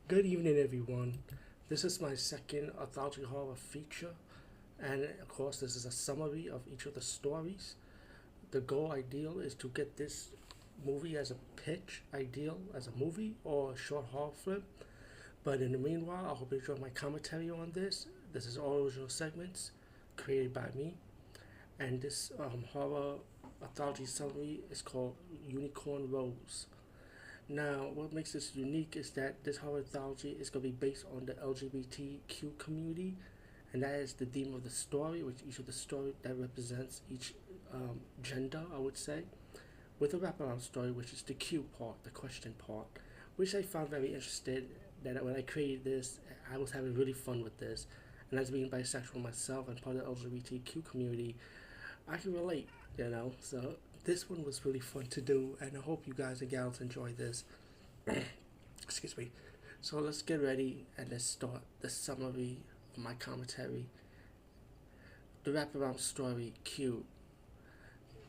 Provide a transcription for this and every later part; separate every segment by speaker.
Speaker 1: Good evening, everyone. This is my second Anthology horror feature, and of course, this is a summary of each of the stories. The goal ideal is to get this movie as a pitch ideal as a movie or a short horror film. But in the meanwhile, I hope you enjoy my commentary on this. This is all original segments created by me, and this horror anthology summary is called Unicorn Rose. Now, what makes this unique is that this horror anthology is going to be based on the LGBTQ community, and that is the theme of the story, which each of the story that represents each gender, I would say, with a wraparound story, which is the Q part, the question part, which I found very interesting. That when I created this, I was having really fun with this, and as being bisexual myself and part of the LGBTQ community, I can relate, So this one was really fun to do, and I hope you guys and gals enjoy this. Excuse me. So let's get ready and let's start the summary of my commentary. The wraparound story Q.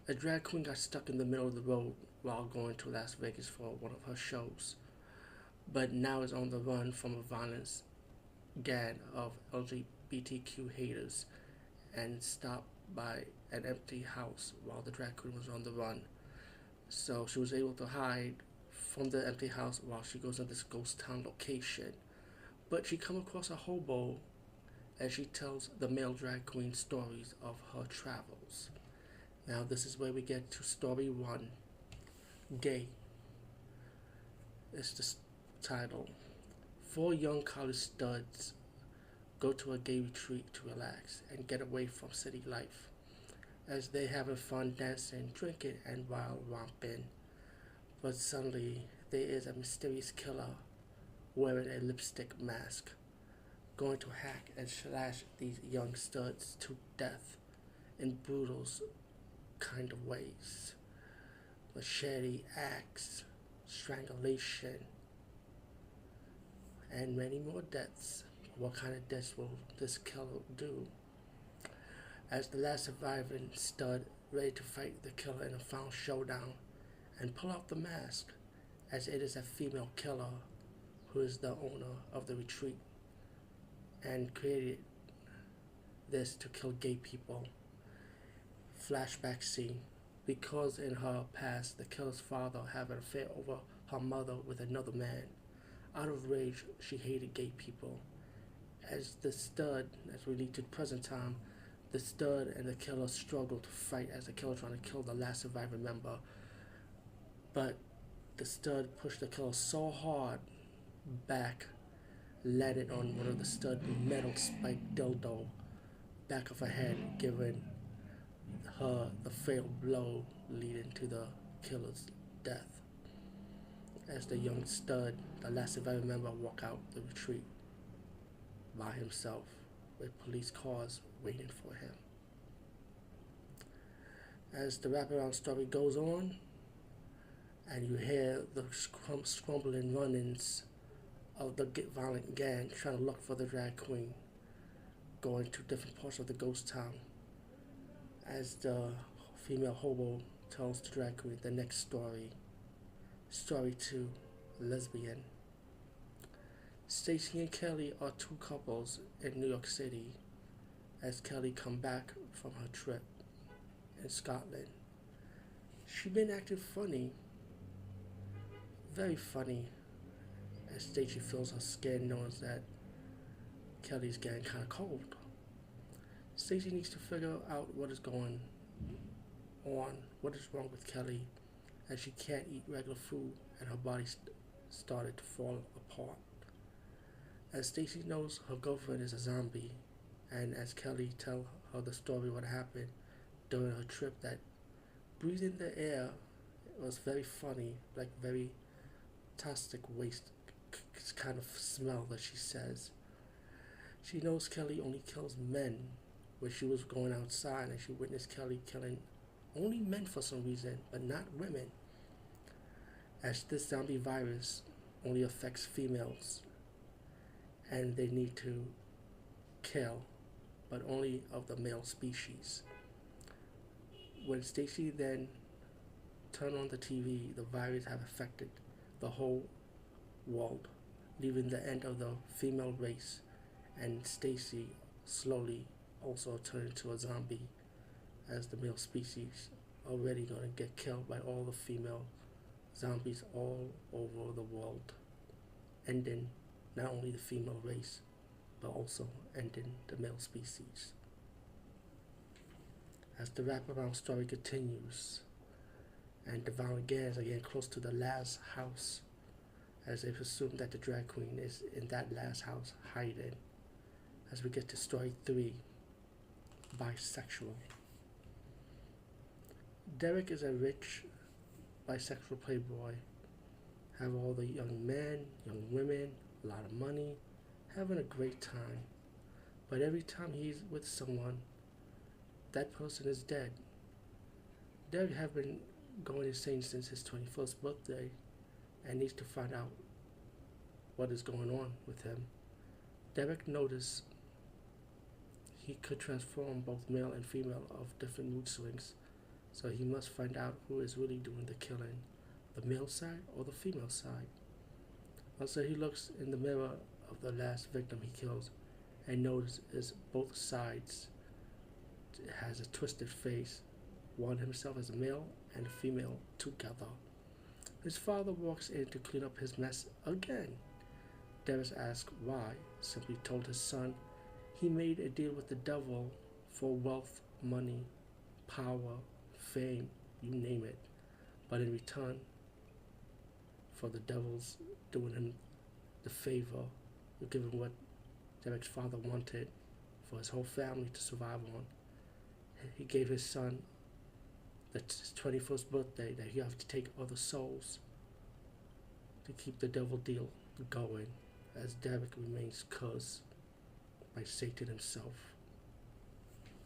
Speaker 1: A drag queen got stuck in the middle of the road while going to Las Vegas for one of her shows, but now is on the run from a violent gang of LGBTQ haters and stopped by an empty house while the drag queen was on the run. So she was able to hide from the empty house while she goes to this ghost town location. But she come across a hobo as she tells the male drag queen stories of her travels. Now this is where we get to story one. Gay is the title. Four young college studs go to a gay retreat to relax and get away from city life as they having fun dancing, drinking, and while romping. But suddenly there is a mysterious killer wearing a lipstick mask, going to hack and slash these young studs to death in brutal kind of ways. Machete, axe, strangulation, and many more deaths. What kind of deaths will this killer do? As the last surviving stud ready to fight the killer in a final showdown and pull off the mask, as it is a female killer who is the owner of the retreat and created this to kill gay people. Flashback scene. Because in her past, the killer's father had an affair over her mother with another man. Out of rage, she hated gay people. As we lead to the present time, the stud and the killer struggle to fight as the killer trying to kill the last surviving member. But the stud pushed the killer so hard back, landed on one of the stud metal spiked dildo back of her head, giving her the fatal blow leading to the killer's death. As the young stud, the last surviving member, walk out the retreat by himself with police cars waiting for him. As the wraparound story goes on, and you hear the scrambling run-ins of the violent gang trying to look for the drag queen, going to different parts of the ghost town, as the female hobo tells the drag queen the next story. Story 2, Lesbian. Stacy and Kelly are two couples in New York City as Kelly come back from her trip in Scotland. She been acting funny, very funny, as Stacy feels her skin knows that Kelly's getting kind of cold. Stacy needs to figure out what is going on, what is wrong with Kelly, as she can't eat regular food and her body started to fall apart. As Stacy knows her girlfriend is a zombie, and as Kelly tells her the story what happened during her trip, that breathing the air was very funny, like very toxic waste kind of smell that she says. She knows Kelly only kills men when she was going outside and she witnessed Kelly killing only men for some reason, but not women, as this zombie virus only affects females and they need to kill, but only of the male species. When Stacy then turned on the TV, the virus have affected the whole world, leaving the end of the female race, and Stacy slowly also turned into a zombie as the male species already gonna get killed by all the female zombies all over the world, ending not only the female race but also ending the male species. As the wraparound story continues, and the violent gangs are getting close to the last house, as they presume that the drag queen is in that last house hiding. As we get to story 3, bisexual. Derek is a rich bisexual playboy, have all the young men, young women, a lot of money, having a great time. But every time he's with someone, that person is dead. Derek have been going insane since his 21st birthday and needs to find out what is going on with him. Derek noticed he could transform both male and female of different mood swings, so he must find out who is really doing the killing, the male side or the female side. Also, he looks in the mirror of the last victim he kills and notices both sides has a twisted face, one himself as a male and a female together. His father walks in to clean up his mess again. Derek asks why, simply told his son he made a deal with the devil for wealth, money, power, fame, you name it. But in return for the devil's doing him the favor of giving what Derek's father wanted for his whole family to survive on, he gave his son his 21st birthday that he have to take other souls to keep the devil deal going, as Derek remains cursed by Satan himself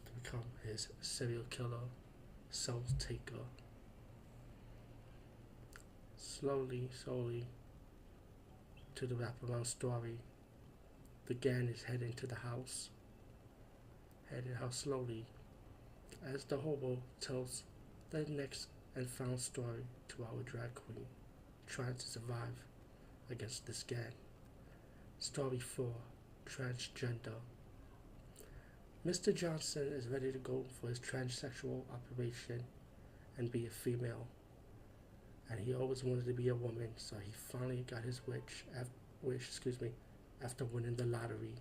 Speaker 1: to become his serial killer, soul taker. Slowly, to the wraparound story, the gang is heading to the house, heading out slowly, as the hobo tells the next and final story to our drag queen, trying to survive against this gang. Story 4, transgender. Mr. Johnson is ready to go for his transsexual operation and be a female. And he always wanted to be a woman, so he finally got his wish after winning the lottery.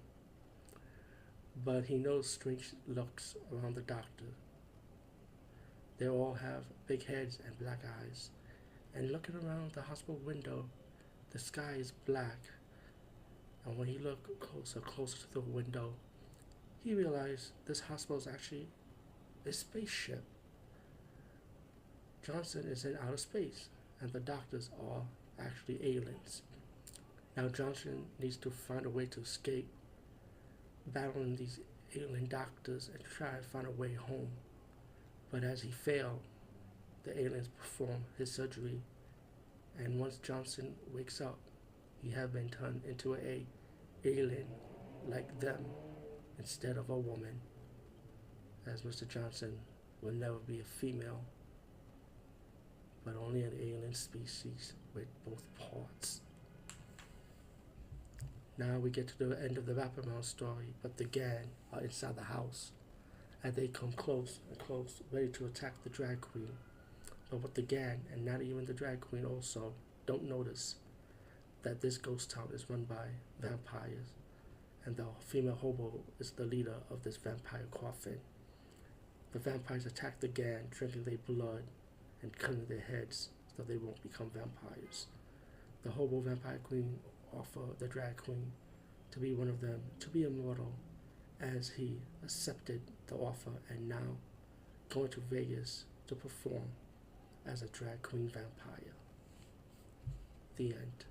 Speaker 1: But he knows strange looks around the doctor. They all have big heads and black eyes. And looking around the hospital window, the sky is black. And when he looked closer to the window, he realized this hospital is actually a spaceship. Johnson is in outer space, and the doctors are actually aliens. Now Johnson needs to find a way to escape, battling these alien doctors and try to find a way home. But as he failed, the aliens perform his surgery, and once Johnson wakes up, he has been turned into an alien like them instead of a woman, as Mr. Johnson will never be a female, but only an alien species with both parts. Now we get to the end of the wraparound story, but the gang are inside the house, and they come close, ready to attack the drag queen. But what the gang, and not even the drag queen also, don't notice that this ghost town is run by vampires, and the female hobo is the leader of this vampire coffin. The vampires attack the gang, drinking their blood and cutting their heads so they won't become vampires. The hobo vampire queen offered the drag queen to be one of them, to be immortal, as he accepted the offer and now going to Vegas to perform as a drag queen vampire. The end.